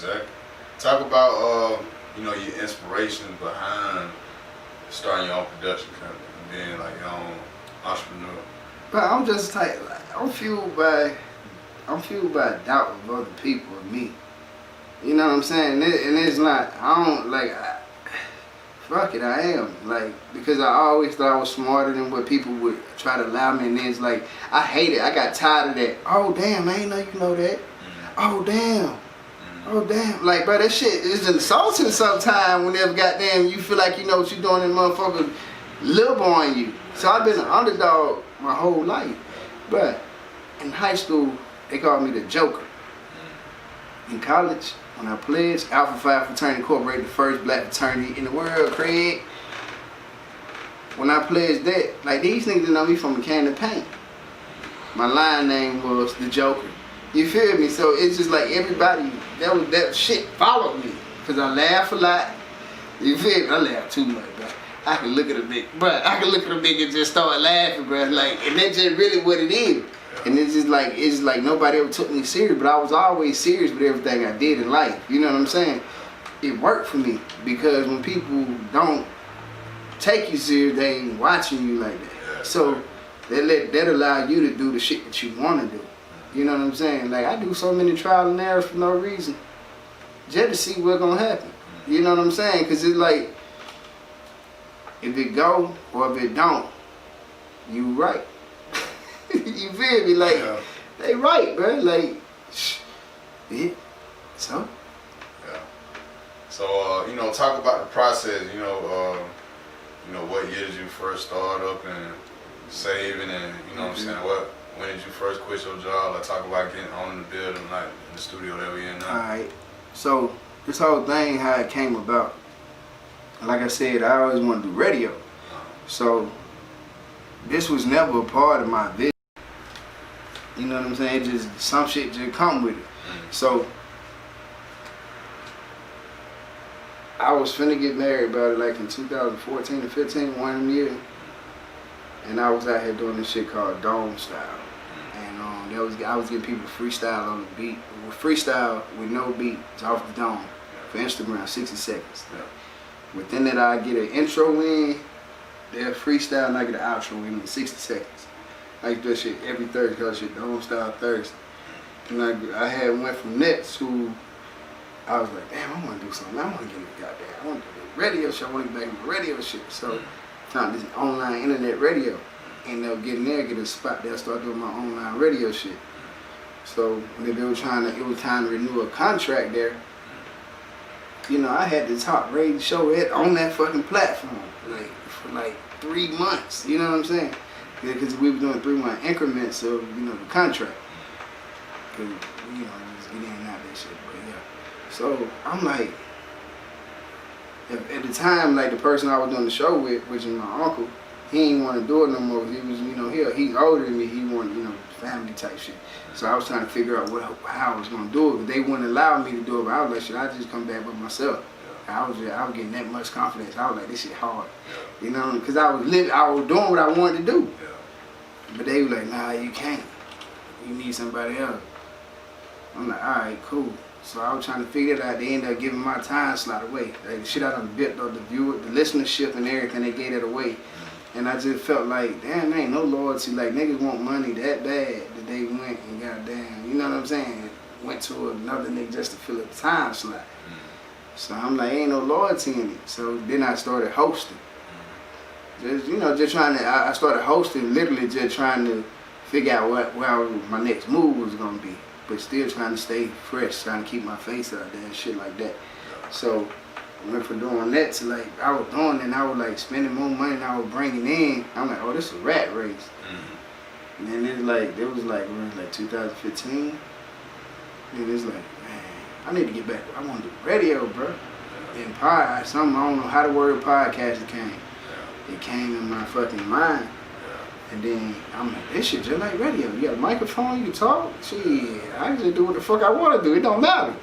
Exactly. Talk about your inspiration behind starting your own production company and being like your own entrepreneur. But I'm just like I'm fueled by doubt of other people and me. You know what I'm saying? And it's not, I don't, like, fuck it, I am. Like, because I always thought I was smarter than what people would try to allow me. And then it's like, I hate it. I got tired of that. Oh, damn, I ain't know you know that. Oh, damn. Oh, damn. Like, bro, that shit is insulting sometimes whenever goddamn you feel like you know what you're doing and motherfucker live on you. So I've been an underdog my whole life. But in high school, they called me the Joker. In college, when I pledged, Alpha Phi Fraternity Incorporated, the first black fraternity in the world, Craig. When I pledged that, like these niggas didn't know me from a can of paint. My line name was the Joker. You feel me? So it's just like everybody, that shit followed me. Cause I laugh a lot. You feel me? I laugh too much, bro. I can look at a nigga and just start laughing, bro. Like, and that's just really what it is. And it's like nobody ever took me serious, but I was always serious with everything I did in life. You know what I'm saying? It worked for me because when people don't take you serious, they ain't watching you like that. So that allow you to do the shit that you want to do. You know what I'm saying? Like I do so many trial and errors for no reason, just to see what's gonna happen. You know what I'm saying? Cause it's like if it go or if it don't, you right. You feel me? Like, they right, bro. Like, yeah. So? Yeah. So, talk about the process, what year did you first start up and saving and, what I'm saying, when did you first quit your job? Like, talk about getting on in the building, like, in the studio that we in now. Alright. So, this whole thing, how it came about, like I said, I always wanted to do radio. So, this was never a part of my vision. You know what I'm saying? Just some shit just come with it. So I was finna get married about it like in 2014 or 15, one of them years. And I was out here doing this shit called Dome Style. And I was getting people freestyle on the beat. Freestyle with no beat off the dome for Instagram, 60 seconds. Within that I get an intro in, they'll freestyle and I get an outro in 60 seconds. I used to do that shit every Thursday, cause shit Dome Style Thursday. And I had went from that to, I was like, damn, I want to do something. I want to get a goddamn, I want to do a radio show. I want to get back into radio shit. So found this online internet radio. Ended up getting there, get a spot there, start doing my online radio shit. So when they were it was time to renew a contract there. I had the top rated show on that fucking platform, like for like 3 months. You know what I'm saying? Because we were doing 3-month increments of, the contract. Cause, just get in and out that shit, but yeah. So, I'm like, at the time, like the person I was doing the show with, which is my uncle, he didn't want to do it no more. He was, he's older than me. He wanted, family type shit. So I was trying to figure out how I was going to do it. But they wouldn't allow me to do it. But I was like, should I just come back with myself? I was getting that much confidence. I was like, this shit hard. Because I was doing what I wanted to do. But they were like, nah, you can't. You need somebody else. I'm like, all right, cool. So I was trying to figure it out. They ended up giving my time slot away. Like, the shit I done built, the viewer, the listenership and everything, they gave it away. And I just felt like, damn, there ain't no loyalty. Like, niggas want money that bad that they went and goddamn, you know what I'm saying? Went to another nigga just to fill a time slot. So I'm like, ain't no loyalty in it. So then I started hosting. Just trying to, I started hosting, literally just trying to figure out where my next move was going to be. But still trying to stay fresh, trying to keep my face out there and shit like that. So I went from doing that to like, I was doing it and I was like spending more money than I was bringing in. I'm like, oh, this is a rat race. And then it was like 2015. And it's like, man, I need to get back. I want to do radio, bro. And I don't know how the word podcast came. It came in my fucking mind. And then I'm like, this shit just like radio. You got a microphone, you can talk. Shit, I just do what the fuck I want to do. It don't matter.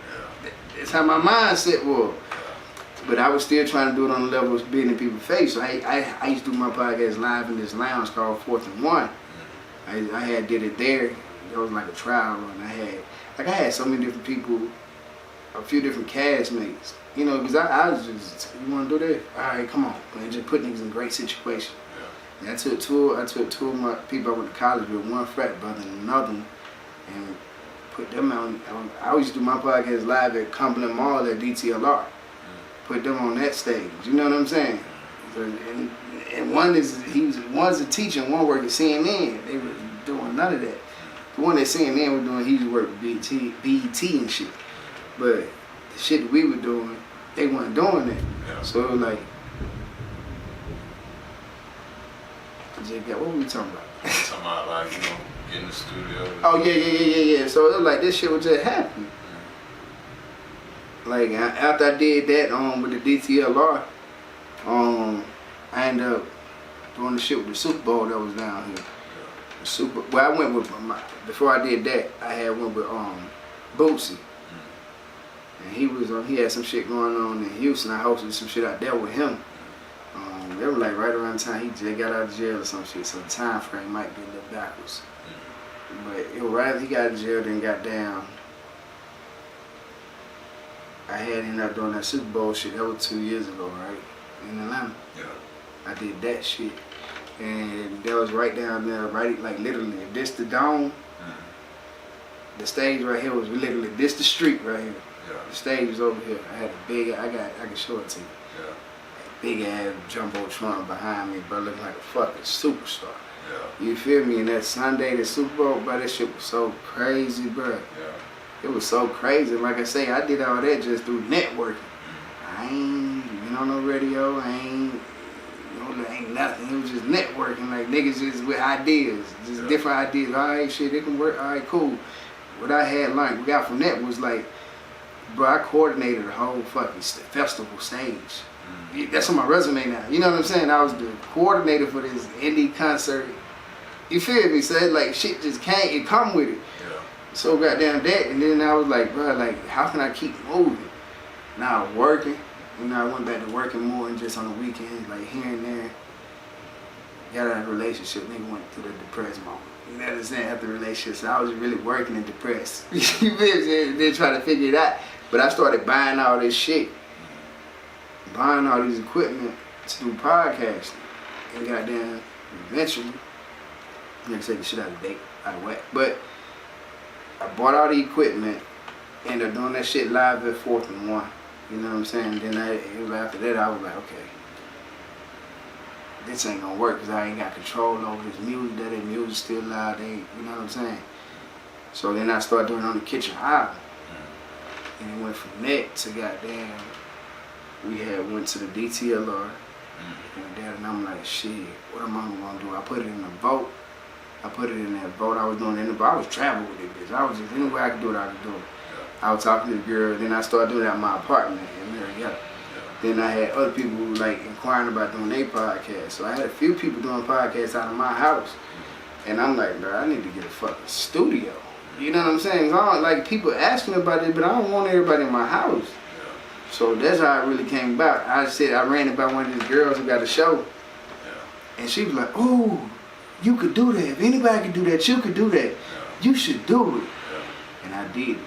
That's how my mindset was. But I was still trying to do it on the level of being in people's face. So I used to do my podcast live in this lounge called 4th and 1. I did it there. It was like a trial run. I had so many different people a few different castmates. You know, because I was just, you want to do that? All right, come on. And just put niggas in great situation. Yeah. And I took two of my people I went to college with, one frat brother and another one, and put them on. I used to do my podcast live at Cumberland Mall at DTLR. Put them on that stage. You know what I'm saying? So, and one's a teacher and one worked at CNN. They were doing none of that. The one that CNN was doing, he used to work with BET and shit. But the shit that we were doing, they weren't doing that. Yeah. So it was like, what were we talking about? Talking about like, you know, getting the studio. Oh yeah. So it was like this shit was just happening. Like after I did that with the DTLR, I ended up doing the shit with the Super Bowl that was down here. I went with before I did that, I went with Bootsy. And he had some shit going on in Houston. I hosted some shit out there with him. They were like right around the time he just got out of jail or some shit, so the time frame might be a little backwards. But it was right after he got out of jail, then got down. I had ended up doing that Super Bowl shit. That was 2 years ago, right? In Atlanta. Yeah. I did that shit. And that was right down there, right, like literally, this the dome. The stage right here was literally this the street right here. Yeah. The stage was over here. I had a big, I can show it to you. Yeah. Big ass jumbotron behind me, bro, looking like a fucking superstar. Yeah. You feel me? And that Sunday, the Super Bowl, bro, that shit was so crazy, bro. Yeah. It was so crazy. Like I say, I did all that just through networking. I ain't been on no radio. I ain't nothing. It was just networking, like niggas just with ideas, just different ideas. All right, shit, it can work. All right, cool. What I had learned, we got from that was like, bro, I coordinated the whole fucking festival stage. That's on my resume now. You know what I'm saying? I was the coordinator for this indie concert. You feel me? So it, like shit just came, it come with it. Yeah. So goddamn that, and then I was like, bro, like how can I keep moving? Now I'm working. You know, I went back to working more and just on the weekends, like here and there. Got out of a relationship, nigga went through the depressed moment. You know what I'm saying? After the relationship, so I was really working and depressed. You feel me? Then trying to figure it out. But I started buying all this shit. Buying all these equipment to do podcasting. And goddamn, eventually, I'm gonna take the shit out of date, out of whack. But I bought all the equipment, ended up doing that shit live at 4th and 1. You know what I'm saying? Then after that, I was like, okay, this ain't gonna work because I ain't got control over this music. That music still loud. You know what I'm saying? So then I started doing it on the kitchen island. And it went from that to goddamn, went to the DTLR. And I'm like, shit, what am I gonna do? I put it in a vote. I put it in that vote I was doing in the boat. I was traveling with it, bitch. I was just, any way I could do it, I could do it. I was talking to the girl, then I started doing it at my apartment in Marietta. Then I had other people like inquiring about doing their podcast. So I had a few people doing podcasts out of my house. And I'm like, bro, I need to get a fucking studio. You know what I'm saying? I don't, like people asking about it, but I don't want everybody in my house. So that's how it really came about. I ran it by one of these girls who got a show. And she was like, oh, you could do that. If anybody could do that, you could do that. You should do it. And I did it.